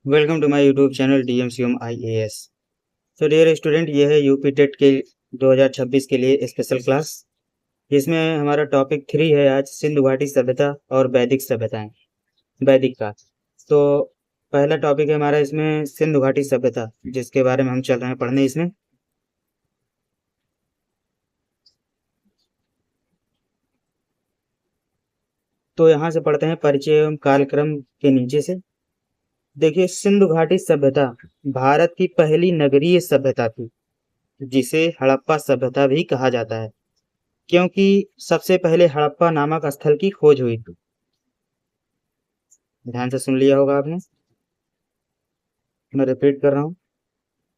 Welcome to my YouTube channel DMCM IAS। तो dear student, ये है यूपी टेट के 2026 के लिए स्पेशल क्लास। जिसमें हमारा टॉपिक 3 है आज, सिंधु घाटी सभ्यता और वैदिक सभ्यताएं, वैदिक काल। तो पहला टॉपिक है हमारा इसमें सिंधु घाटी सभ्यता, जिसके बारे में हम चल रहे हैं पढ़ने इसमें। तो यहाँ से पढ़ते हैं परिचय एवं कालक्रम के नीचे से। देखिए, सिंधु घाटी सभ्यता भारत की पहली नगरीय सभ्यता थी, जिसे हड़प्पा सभ्यता भी कहा जाता है, क्योंकि सबसे पहले हड़प्पा नामक स्थल की खोज हुई थी। ध्यान से सुन लिया होगा आपने, मैं रिपीट कर रहा हूँ।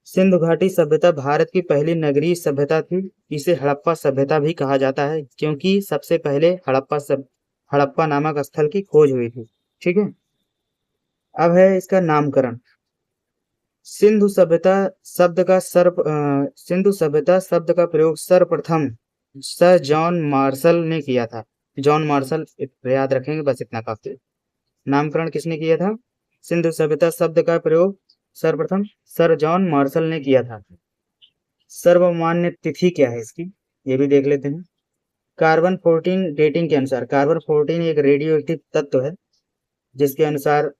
सिंधु घाटी सभ्यता भारत की पहली नगरीय सभ्यता थी। इसे हड़प्पा सभ्यता भी कहा जाता है, क्योंकि सबसे पहले हड़प्पा नामक स्थल की खोज हुई थी। ठीक है। अब है इसका नामकरण। सिंधु सभ्यता सिंधु सभ्यता शब्द का प्रयोग सर्वप्रथम सर जॉन मार्शल ने किया था। जॉन मार्शल, याद रखेंगे, बस इतना काफी। नामकरण किसने किया था? सिंधु सभ्यता शब्द का प्रयोग सर्वप्रथम सर जॉन मार्शल ने किया था। सर्वमान्य तिथि क्या है इसकी, ये भी देख लेते हैं। कार्बन 14 डेटिंग के अनुसार, कार्बन 14 एक रेडियो एक्टिव तत्व है, जिसके अनुसार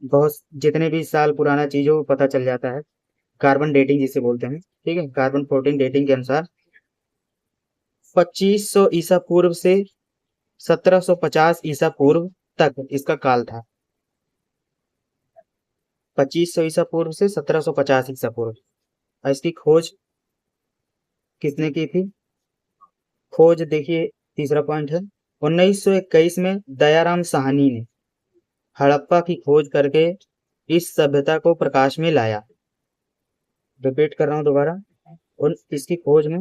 बहुत जितने भी साल पुराना चीजों को पता चल जाता है। कार्बन डेटिंग जिसे बोलते हैं। ठीक है। कार्बन 14 डेटिंग के अनुसार 2500 ईसा पूर्व से 1750 ईसा पूर्व तक इसका काल था। 2500 ईसा पूर्व से 1750 ईसा पूर्व। और इसकी खोज किसने की थी? खोज देखिए, तीसरा पॉइंट है, 1921 में दयाराम साहनी ने हड़प्पा की खोज करके इस सभ्यता को प्रकाश में लाया। रिपीट कर रहा हूं दोबारा। इसकी खोज में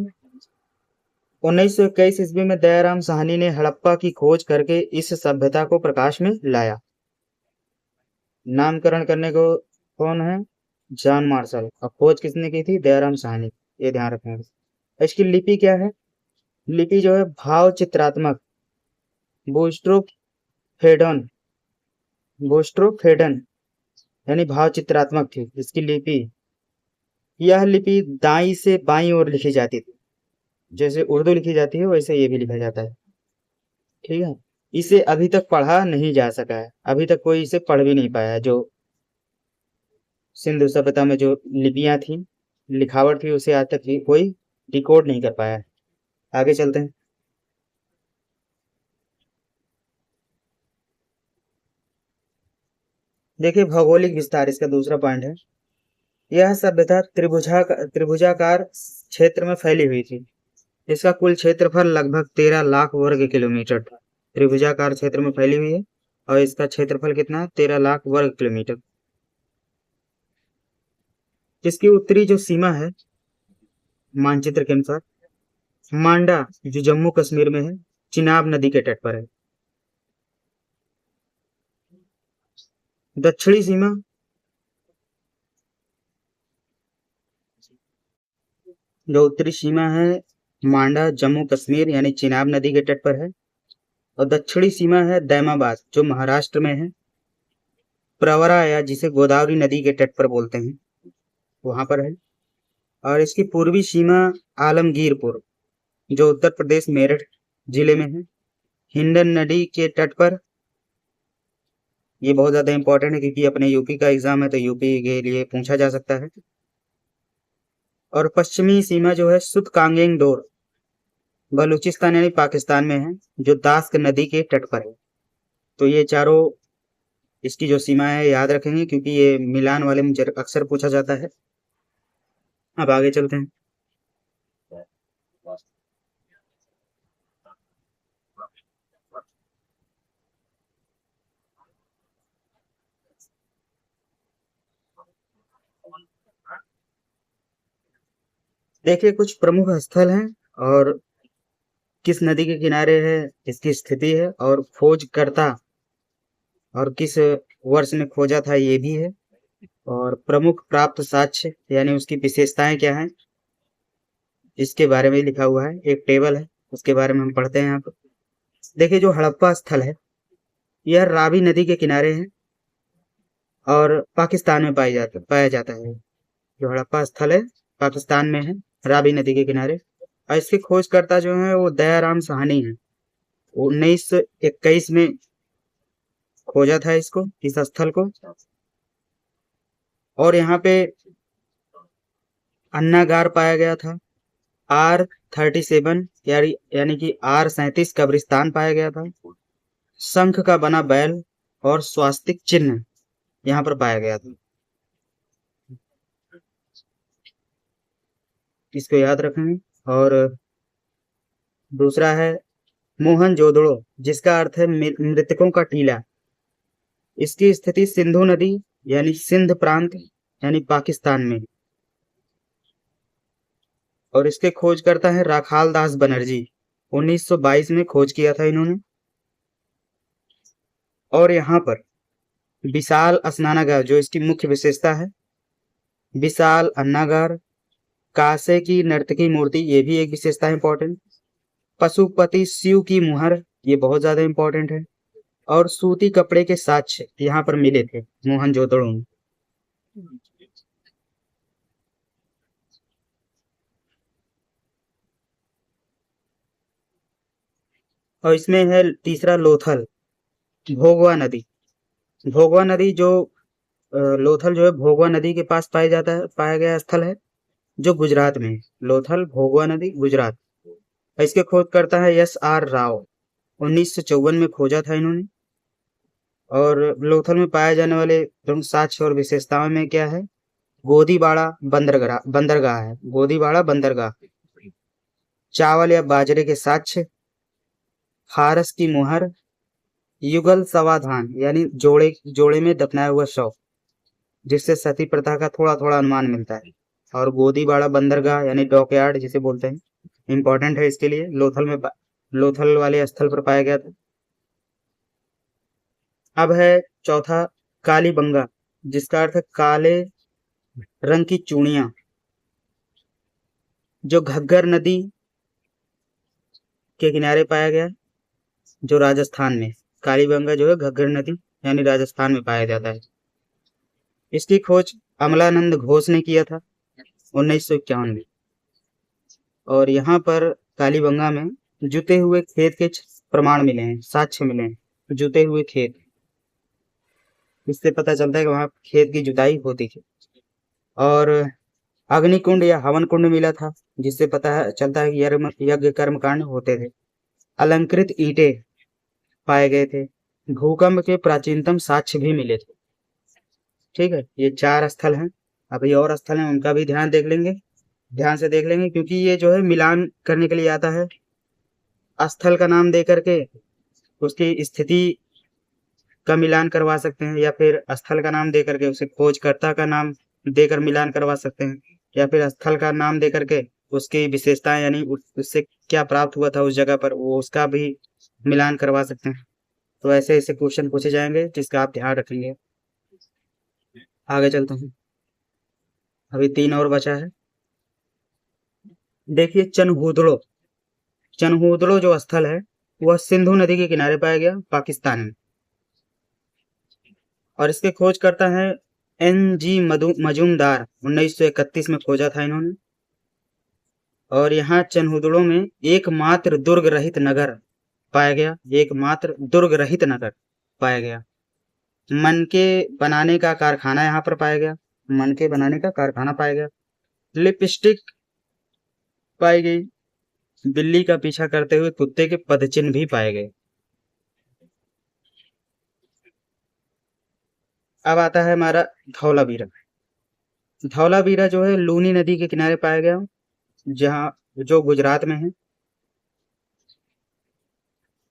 1921 ईस्वी में दयाराम साहनी ने हड़प्पा की खोज करके इस सभ्यता को प्रकाश में लाया। नामकरण करने को कौन है? John Marshall. और खोज किसने की थी? दयाराम साहनी। ये ध्यान रखेंगे। इसकी लिपि क्या है? लिपि जो है भाव चित्रात्मक, बोस्ट्रोफेडन, बोस्ट्रोफेडन यानी भाव चित्रात्मक थी इसकी लिपि। यह लिपि दाई से बाईं ओर लिखी जाती थी। जैसे उर्दू लिखी जाती है, वैसे ये भी लिखा जाता है। ठीक है। इसे अभी तक पढ़ा नहीं जा सका है, अभी तक कोई इसे पढ़ भी नहीं पाया। जो सिंधु सभ्यता में जो लिपियां थी, लिखावट थी, उसे आज तक कोई डिकोड नहीं कर पाया है। आगे चलते हैं। देखिए, भौगोलिक विस्तार इसका दूसरा पॉइंट है। यह सभ्यता त्रिभुजाकार क्षेत्र में फैली हुई थी। इसका कुल क्षेत्रफल लगभग 13 लाख वर्ग किलोमीटर था। त्रिभुजाकार क्षेत्र में फैली हुई है और इसका क्षेत्रफल कितना है? 13 लाख वर्ग किलोमीटर। इसकी उत्तरी जो सीमा है मानचित्र के अनुसार, मांडा जो जम्मू कश्मीर में है, चिनाब नदी के तट पर है। दक्षिणी सीमा, जो उत्तरी सीमा है, मांडा जम्मू कश्मीर यानी चिनाब नदी के तट पर है। और दक्षिणी सीमा है दैमाबाद, जो महाराष्ट्र में है। प्रवरा, या जिसे गोदावरी नदी के तट पर बोलते हैं, वहां पर है। और इसकी पूर्वी सीमा आलमगीरपुर, जो उत्तर प्रदेश मेरठ जिले में है, हिंडन नदी के तट पर। ये बहुत ज्यादा इंपॉर्टेंट है, क्योंकि अपने यूपी का एग्जाम है, तो यूपी के लिए पूछा जा सकता है। और पश्चिमी सीमा जो है सुत कांगेंग डोर, बलूचिस्तान यानी पाकिस्तान में है, जो दास्क नदी के तट पर है। तो ये चारों इसकी जो सीमा है याद रखेंगे, क्योंकि ये मिलान वाले में अक्सर पूछा जाता है। अब आगे चलते हैं। देखिए, कुछ प्रमुख स्थल हैं और किस नदी के किनारे है, इसकी स्थिति है, और खोजकर्ता और किस वर्ष में खोजा था, ये भी है। और प्रमुख प्राप्त साक्ष्य यानी उसकी विशेषताएं क्या हैं, इसके बारे में लिखा हुआ है। एक टेबल है, उसके बारे में हम पढ़ते हैं यहाँ पर। देखिए, जो हड़प्पा स्थल है, यह रावी नदी के किनारे है। और पाकिस्तान में पाया जाता है। जो हड़प्पा स्थल है पाकिस्तान में है, रावी नदी के किनारे। और इसके खोजकर्ता जो है वो दयाराम साहनी है। 1921 में खोजा था इसको, इस स्थल को। और यहाँ पे अन्नागार पाया गया था। R37 यानी कि R37 कब्रिस्तान पाया गया था। शंख का बना बैल और स्वास्तिक चिन्ह यहाँ पर पाया गया था। इसको याद रखेंगे। और दूसरा है मोहनजोदड़ो, जिसका अर्थ है मृतकों का टीला। इसकी स्थिति सिंधु नदी यानी सिंध प्रांत यानी पाकिस्तान में। और इसके खोजकर्ता है राखाल दास बनर्जी। 1922 में खोज किया था इन्होंने। और यहाँ पर विशाल स्नानागार जो इसकी मुख्य विशेषता है, विशाल अन्नागार, कांसे की नर्तकी मूर्ति, ये भी एक विशेषता इंपॉर्टेंट। पशुपति शिव की मुहर, ये बहुत ज्यादा इंपॉर्टेंट है। और सूती कपड़े के साक्ष्य यहाँ पर मिले थे मोहनजोदड़ो में। और इसमें है तीसरा लोथल, भोगवा नदी। भोगवा नदी जो लोथल जो है भोगवा नदी के पास पाया गया स्थल है, जो गुजरात में है। लोथल भोगवा नदी गुजरात। इसके खोजकर्ता है S.R. राव। 1954 में खोजा था इन्होंने। और लोथल में पाए जाने वाले प्रमुख साक्ष्य और विशेषताओं में क्या है, गोदीबाड़ा बंदरगाह है, गोदीबाड़ा बंदरगाह। चावल या बाजरे के साक्ष्य, फारस की मुहर, युगल समाधान यानी जोड़े में दफनाया हुआ शव, जिससे सती प्रथा का थोड़ा थोड़ा अनुमान मिलता है। और गोदीबाड़ा बंदरगाह यानी डॉकयार्ड जिसे बोलते हैं, इंपॉर्टेंट है इसके लिए। लोथल वाले स्थल पर पाया गया था। अब है चौथा कालीबंगा, जिसका अर्थ है काले रंग की चूड़ियां, जो घग्गर नदी के किनारे पाया गया, जो राजस्थान में। कालीबंगा जो है घग्गर नदी यानी राजस्थान में पाया जाता है। इसकी खोज अमलानंद घोष ने किया था 1951 में। और यहाँ पर कालीबंगा में जुते हुए खेत के प्रमाण मिले हैं, साक्ष्य मिले हैं, जुते हुए खेत। इससे पता चलता है कि वहां खेत की जुताई होती थी। और अग्निकुंड या हवन कुंड मिला था, जिससे चलता है कि यज्ञ कर्म कांड होते थे। अलंकृत ईंटें पाए गए थे। भूकंप के प्राचीनतम साक्ष्य भी मिले थे। ठीक है, ये 4 स्थल हैं। अभी और स्थल हैं, उनका भी ध्यान से देख लेंगे, क्योंकि ये जो है मिलान करने के लिए आता है। स्थल का नाम दे करके उसकी स्थिति का मिलान करवा सकते हैं, या फिर स्थल का नाम दे करके उसे खोजकर्ता का नाम देकर मिलान करवा सकते हैं, या फिर स्थल का नाम दे करके उसकी विशेषताएं यानी उससे क्या प्राप्त हुआ था उस जगह पर, वो उसका भी मिलान करवा सकते हैं। तो ऐसे ऐसे क्वेश्चन पूछे जाएंगे जिसका आप ध्यान रखेंगे। आगे चलते हैं, अभी 3 और बचा है। देखिए चनहूदड़ो जो स्थल है वह सिंधु नदी के किनारे पाया गया, पाकिस्तान में। और इसके खोज करता है N.G. मजूमदार। 1931 में खोजा था इन्होंने। और यहाँ चनहूदड़ो में एकमात्र दुर्ग रहित नगर पाया गया, एकमात्र दुर्ग रहित नगर पाया गया। मनके बनाने का कारखाना यहाँ पर पाया गया, मनके बनाने का कारखाना पाया गया। लिपस्टिक पाई गई। बिल्ली का पीछा करते हुए कुत्ते के पदचिन्ह भी पाए गए। अब आता है हमारा धौलावीरा। धौलावीरा जो है लूनी नदी के किनारे पाया गया, जो गुजरात में है।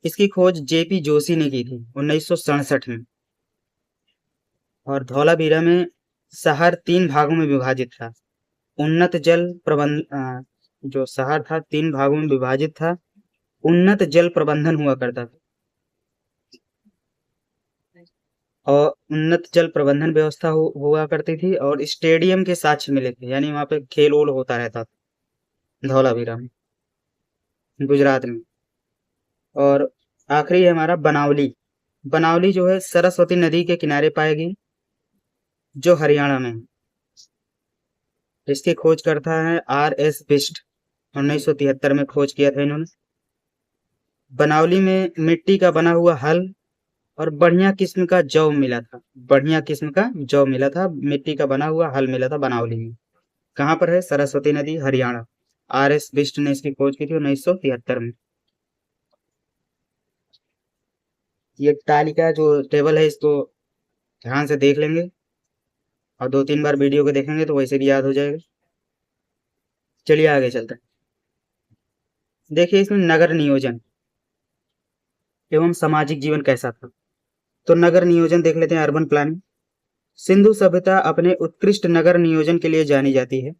इसकी खोज जेपी जोशी ने की थी 1967 में। और धौलावीरा में शहर 3 भागों में विभाजित था। उन्नत जल प्रबंध जो शहर था 3 भागों में विभाजित था। उन्नत जल प्रबंधन हुआ करता था, और उन्नत जल प्रबंधन व्यवस्था हुआ करती थी। और स्टेडियम के साक्ष्य मिले थे, यानी वहां पे खेल वोल होता रहता था धौलावीरा में, गुजरात में। और आखिरी है हमारा बनावली। बनावली जो है सरस्वती नदी के किनारे पाएगी, जो हरियाणा में है। इसकी खोज करता है R.S. बिष्ट। 1973 में खोज किया था इन्होंने। बनावली में मिट्टी का बना हुआ हल और बढ़िया किस्म का जौ मिला था। बढ़िया किस्म का जौ मिला था, मिट्टी का बना हुआ हल मिला था बनावली में। कहाँ पर है? सरस्वती नदी, हरियाणा। R.S. बिष्ट ने इसकी खोज की थी 1973 में। ये तालिका जो टेबल है इसको ध्यान से देख लेंगे और 2-3 बार वीडियो को देखेंगे तो वैसे भी याद हो जाएगा। चलिए आगे चलते हैं। देखिए इसमें नगर नियोजन एवं सामाजिक जीवन कैसा था। तो नगर नियोजन देख लेते हैं, अर्बन प्लानिंग। सिंधु सभ्यता अपने उत्कृष्ट नगर नियोजन के लिए जानी जाती है।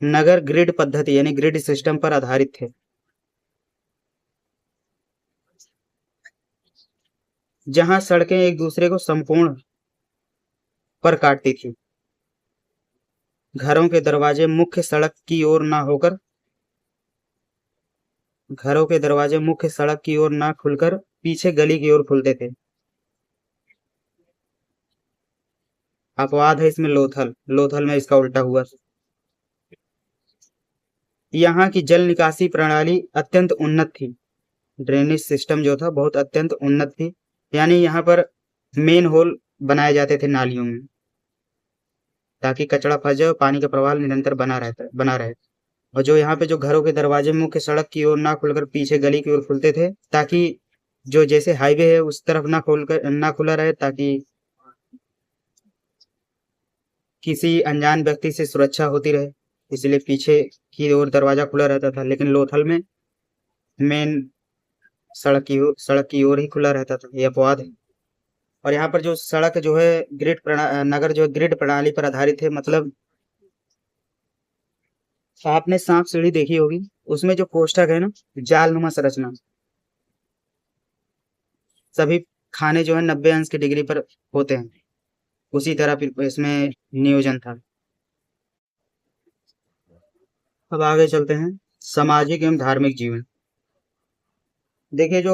नगर ग्रिड पद्धति यानी ग्रिड सिस्टम पर आधारित थे, जहां सड़कें एक दूसरे को संपूर्ण पर काटती थी। घरों के दरवाजे मुख्य सड़क की ओर ना होकर घरों के दरवाजे मुख्य सड़क की ओर ना खुलकर पीछे गली की ओर खुलते थे। अपवाद है इसमें लोथल। लोथल में इसका उल्टा हुआ। यहाँ की जल निकासी प्रणाली अत्यंत उन्नत थी। ड्रेनेज सिस्टम जो था बहुत अत्यंत उन्नत थी। यानी यहाँ पर मेन होल बनाए जाते थे नालियों में, ताकि कचरा फंस जाए और पानी का प्रवाह निरंतर बना रहे। और जो यहाँ पे जो घरों के दरवाजे मुख्य सड़क की ओर ना खुलकर पीछे गली की ओर खुलते थे, ताकि जो जैसे हाईवे है उस तरफ ना खुला रहे, ताकि किसी अनजान व्यक्ति से सुरक्षा होती रहे, इसलिए पीछे की ओर दरवाजा खुला रहता था। लेकिन लोथल में मेन सड़क की ओर ही खुला रहता था। ये अपवाद है। और यहाँ पर जो सड़क जो है नगर जो ग्रिड प्रणाली पर आधारित है, मतलब आपने सांप सीढ़ी देखी होगी, उसमें जो कोष्ठक है ना, जालनुमा संरचना, सभी खाने जो है 90 अंश की डिग्री पर होते हैं, उसी तरह फिर इसमें नियोजन था। अब आगे चलते हैं, सामाजिक एवं धार्मिक जीवन। देखिए जो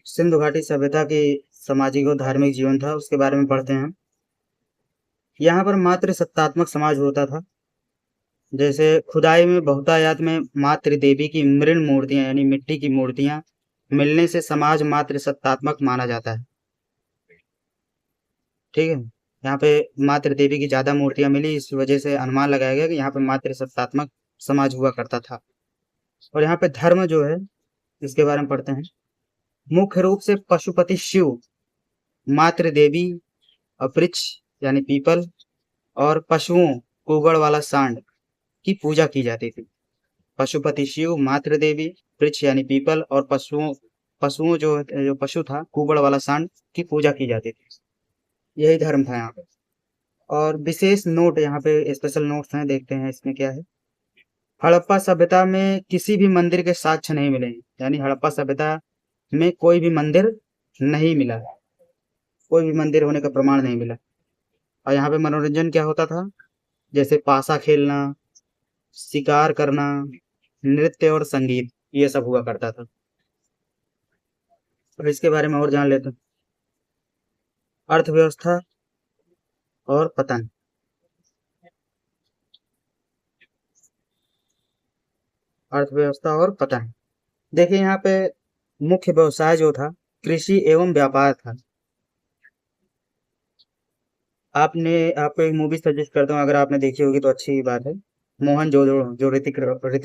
सिंधु घाटी सभ्यता की सामाजिक और धार्मिक जीवन था उसके बारे में पढ़ते हैं। यहाँ पर मात्र सत्तात्मक समाज होता था। जैसे खुदाई में बहुतायत में मातृ देवी की मृण मूर्तियां यानी मिट्टी की मूर्तियां मिलने से समाज मातृ सत्तात्मक माना जाता है। ठीक है, यहाँ पे मातृ देवी की ज्यादा मूर्तियां मिली, इस वजह से अनुमान लगाया गया कि यहाँ पे मातृ सत्तात्मक समाज हुआ करता था। और यहाँ पे धर्म जो है इसके बारे में पढ़ते हैं। मुख्य रूप से पशुपति शिव, मातृ देवी, अपृक्ष यानी पीपल और पशुओं कुगड़ वाला सांड की पूजा की जाती थी। पशुपति शिव, मातृ देवी, वृक्ष यानी पीपल और पशुओं जो पशु था कुबड़ वाला सांड की पूजा की जाती थी। यही धर्म था यहाँ पे। और विशेष नोट यहाँ पे स्पेशल नोट्स हैं, देखते हैं इसमें क्या है। हड़प्पा सभ्यता में किसी भी मंदिर के साक्ष्य नहीं मिले, यानी हड़प्पा सभ्यता में कोई भी मंदिर नहीं मिला, कोई भी मंदिर होने का प्रमाण नहीं मिला। और यहाँ पे मनोरंजन क्या होता था, जैसे पासा खेलना, शिकार करना, नृत्य और संगीत, ये सब हुआ करता था। अब इसके बारे में और जान लेते हैं। अर्थव्यवस्था और पतन। अर्थव्यवस्था और पतन। देखिए यहाँ पे मुख्य व्यवसाय जो था कृषि एवं व्यापार था। आपको एक मूवी सजेस्ट करता हूँ, अगर आपने देखी होगी तो अच्छी बात है। मोहनजोदड़ो, जो ऋतिक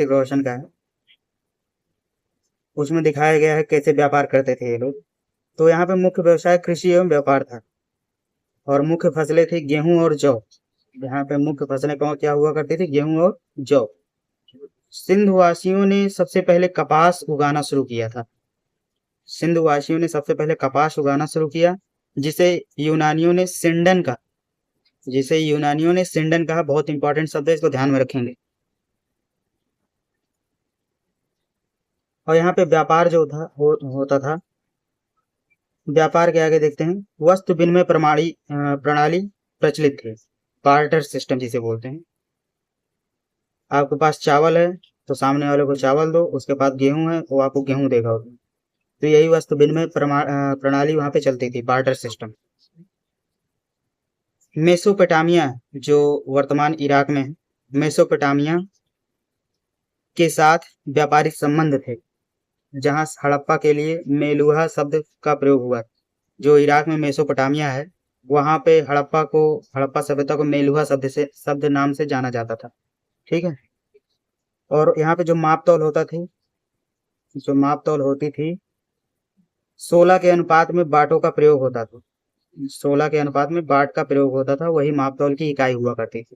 रोशन का है, उसमें दिखाया गया है कैसे व्यापार करते थे ये लोग। तो यहाँ पे मुख्य व्यवसाय कृषि एवं व्यापार था और मुख्य फसलें थी गेहूं और जौ। यहाँ पे मुख्य फसलें क्या हुआ करती थी, गेहूं और जौ। सिंध वासियों ने सबसे पहले कपास उगाना शुरू किया था। सिंध वासियों ने सबसे पहले कपास उगाना शुरू किया, जिसे यूनानियों ने सिंडन कहा। बहुत इंपॉर्टेंट शब्द है, इसको ध्यान में रखेंगे। और यहाँ पे व्यापार जो था होता था। व्यापार के आगे देखते हैं, वस्तु विनिमय प्रणाली प्रचलित थी। बार्टर सिस्टम जिसे बोलते हैं। आपके पास चावल है तो सामने वाले को चावल दो, उसके पास गेहूं है वो आपको गेहूं देगा। तो यही वस्तु विनिमय प्रणाली वहां पे चलती थी, बार्टर सिस्टम। मेसोपोटामिया जो वर्तमान इराक में है, मेसोपोटामिया के साथ व्यापारिक संबंध थे, जहां हड़प्पा के लिए मेलुहा शब्द का प्रयोग हुआ। जो इराक में मेसोपोटामिया है, वहां पे हड़प्पा सभ्यता को मेलुहा शब्द नाम से जाना जाता था। ठीक है। और यहाँ पे जो माप तौल होती थी 16 के अनुपात में बाटों का प्रयोग होता था। 16 के अनुपात में बाट का प्रयोग होता था, वही माप तौल की इकाई हुआ करती थी।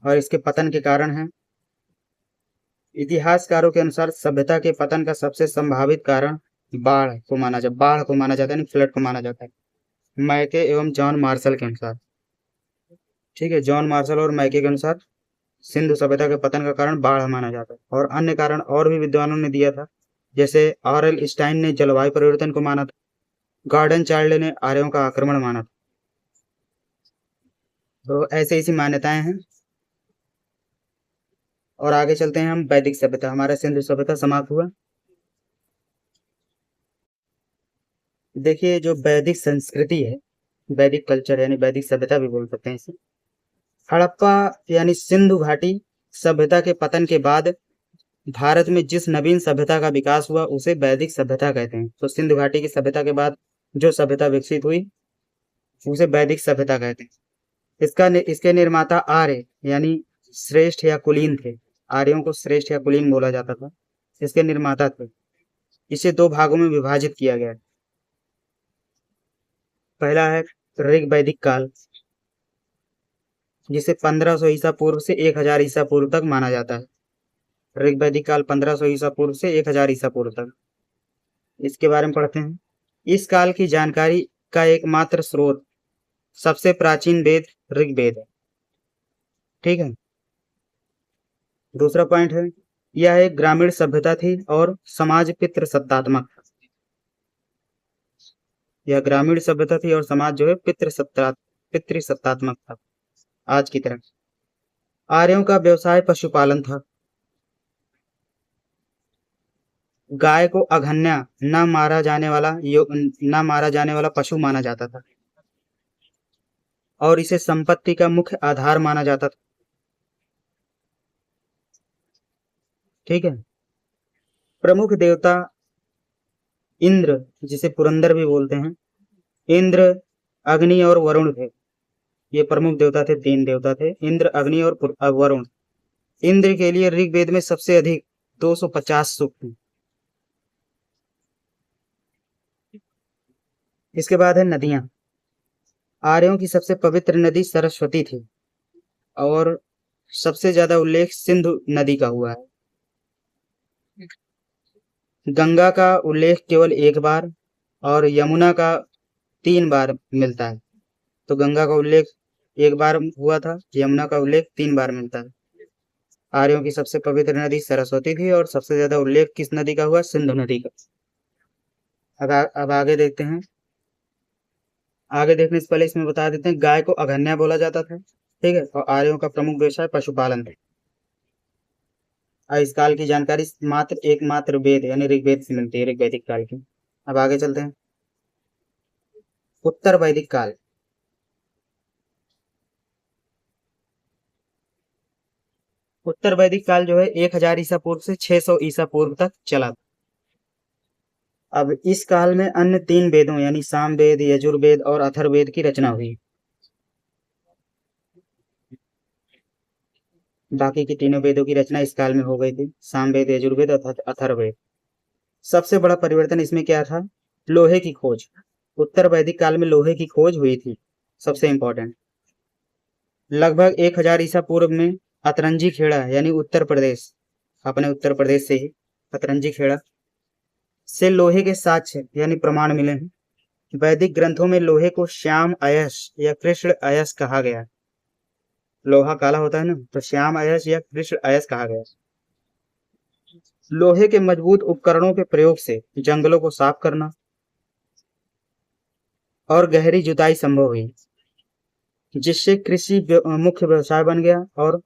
और इसके पतन के कारण है, इतिहासकारों के अनुसार सभ्यता के पतन का सबसे संभावित कारण बाढ़ को माना जाता है, फ्लड को माना जाता है, मैके एवं जॉन मार्शल के अनुसार। ठीक है, जॉन मार्शल और मैके के अनुसार सिंधु सभ्यता के पतन का कारण बाढ़ माना जाता है। और अन्य कारण और भी विद्वानों ने दिया था, जैसे आरएल स्टाइन ने जलवायु परिवर्तन को माना था, गॉर्डन चार्ल्ड ने आर्यों का आक्रमण माना था। तो ऐसे ऐसी मान्यताएं हैं। और आगे चलते हैं हम वैदिक सभ्यता। हमारा सिंधु सभ्यता समाप्त हुआ। देखिए, जो वैदिक संस्कृति है, वैदिक कल्चर यानी वैदिक सभ्यता भी बोल सकते हैं इसे, हड़प्पा यानी सिंधु घाटी सभ्यता के पतन के बाद भारत में जिस नवीन सभ्यता का विकास हुआ उसे वैदिक सभ्यता कहते हैं। तो सिंधु घाटी की सभ्यता के बाद जो सभ्यता विकसित हुई उसे वैदिक सभ्यता कहते हैं। इसके निर्माता आर्य यानी श्रेष्ठ या कुलीन थे। आर्यों को श्रेष्ठ या कुलीन बोला जाता था, इसके निर्माता थे। इसे दो भागों में विभाजित किया गया। पहला है ऋग वैदिक काल, जिसे 1500 ईसा पूर्व से 1000 ईसा पूर्व तक माना जाता है। ऋग वैदिक काल 1500 ईसा पूर्व से 1000 ईसा पूर्व तक। इसके बारे में पढ़ते हैं। इस काल की जानकारी का एकमात्र स्रोत सबसे प्राचीन वेद ऋग्वेद है। ठीक है। दूसरा पॉइंट है, यह एक ग्रामीण सभ्यता थी और समाज पितृसत्तात्मक था। यह ग्रामीण सभ्यता थी और समाज जो है पितृसत्तात्मक था, आज की तरह। आर्यों का व्यवसाय पशुपालन था। गाय को अघन्या न मारा जाने वाला पशु माना जाता था और इसे संपत्ति का मुख्य आधार माना जाता था। ठीक है। प्रमुख देवता इंद्र, जिसे पुरंदर भी बोलते हैं, इंद्र, अग्नि और वरुण थे। ये प्रमुख देवता थे, 3 देवता थे, इंद्र, अग्नि और वरुण। इंद्र के लिए ऋग्वेद में सबसे अधिक 250 सूक्त हैं। इसके बाद है नदियां। आर्यों की सबसे पवित्र नदी सरस्वती थी और सबसे ज्यादा उल्लेख सिंधु नदी का हुआ है। गंगा का उल्लेख केवल एक बार और यमुना का 3 बार मिलता है। तो गंगा का उल्लेख एक बार हुआ था, यमुना का उल्लेख 3 बार मिलता है। आर्यों की सबसे पवित्र नदी सरस्वती थी और सबसे ज्यादा उल्लेख किस नदी का हुआ? सिंधु नदी का। अब आगे देखते हैं। आगे देखने से पहले इसमें बता देते हैं, गाय को अघन्या बोला जाता था। ठीक है। और आर्यों का प्रमुख व्यवसाय पशुपालन था। इस काल की जानकारी एकमात्र वेद यानी ऋग्वेद से मिलती है, ऋग्वैदिक काल की। अब आगे चलते हैं। उत्तर वैदिक काल। उत्तर वैदिक काल जो है 1000 ईसा पूर्व से 600 ईसा पूर्व तक चला। अब इस काल में अन्य 3 वेदों यानी सामवेद, यजुर्वेद और अथर्ववेद की रचना हुई। बाकी की तीनों वेदों की रचना इस काल में हो गई थी, सामवेद, यजुर्वेद और अथर्ववेद। सबसे बड़ा परिवर्तन इसमें क्या था? लोहे की खोज। उत्तर वैदिक काल में लोहे की खोज हुई थी, सबसे इंपॉर्टेंट। लगभग 1000 ईसा पूर्व में अतरंजी खेड़ा यानी उत्तर प्रदेश, अपने उत्तर प्रदेश से ही अतरंजी खेड़ा से लोहे के साक्ष्य यानी प्रमाण मिले हैं। वैदिक ग्रंथों में लोहे को श्याम अयस या कृष्ण अयस कहा गया। लोहा काला होता है ना, तो श्याम अयस या कृष्ण अयस कहा गया। लोहे के मजबूत उपकरणों के प्रयोग से जंगलों को साफ करना और गहरी जुताई संभव हुई, जिससे कृषि मुख्य व्यवसाय बन गया और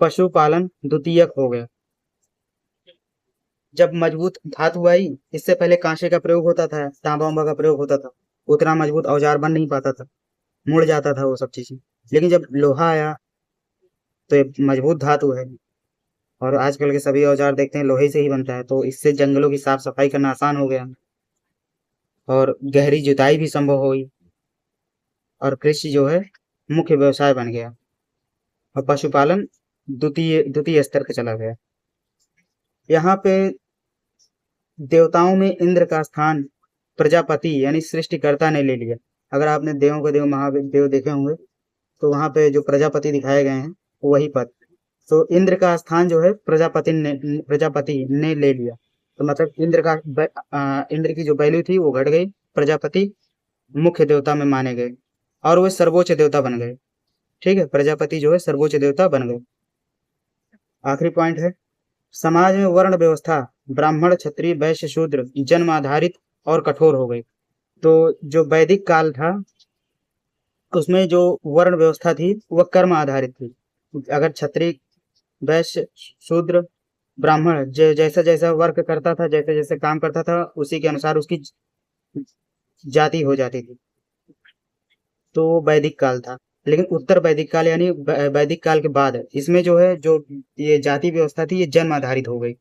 पशुपालन द्वितीयक हो गया। जब मजबूत धातु आई, इससे पहले कांसे का प्रयोग होता था, तांबा वांबा का प्रयोग होता था, उतना मजबूत औजार बन नहीं पाता था, मुड़ जाता था वो सब चीजें। लेकिन जब लोहा आया तो ये मजबूत धातु है, और आजकल के सभी औजार देखते हैं लोहे से ही बनता है, तो इससे जंगलों की साफ सफाई करना आसान हो गया और गहरी जुताई भी संभव हुई, और कृषि जो है मुख्य व्यवसाय बन गया, और पशुपालन द्वितीय द्वितीय स्तर पे चला गया। यहाँ पे देवताओं में इंद्र का स्थान प्रजापति यानी सृष्टिकर्ता ने ले लिया। अगर आपने देवों के देव महादेव देखे होंगे तो वहां पे जो प्रजापति दिखाए गए हैं वही पद, तो इंद्र का स्थान जो है प्रजापति ने ले लिया। तो मतलब इंद्र की जो वैल्यू थी वो घट गई, प्रजापति मुख्य देवता में माने गए और वे सर्वोच्च देवता बन गए। ठीक है, प्रजापति जो है सर्वोच्च देवता बन गए। आखिरी पॉइंट है, समाज में वर्ण व्यवस्था ब्राह्मण क्षत्रिय वैश्य शूद्र जन्म आधारित और कठोर हो गई। तो जो वैदिक काल था उसमें जो वर्ण व्यवस्था थी वह कर्म आधारित थी। अगर क्षत्रिय वैश्य शूद्र ब्राह्मण जैसा जैसा वर्क करता था, जैसे जैसे काम करता था, उसी के अनुसार उसकी जाति हो जाती थी। तो वो वैदिक काल था। लेकिन उत्तर वैदिक काल यानी वैदिक काल के बाद इसमें जो है जो ये जाति व्यवस्था थी ये जन्म आधारित हो गई।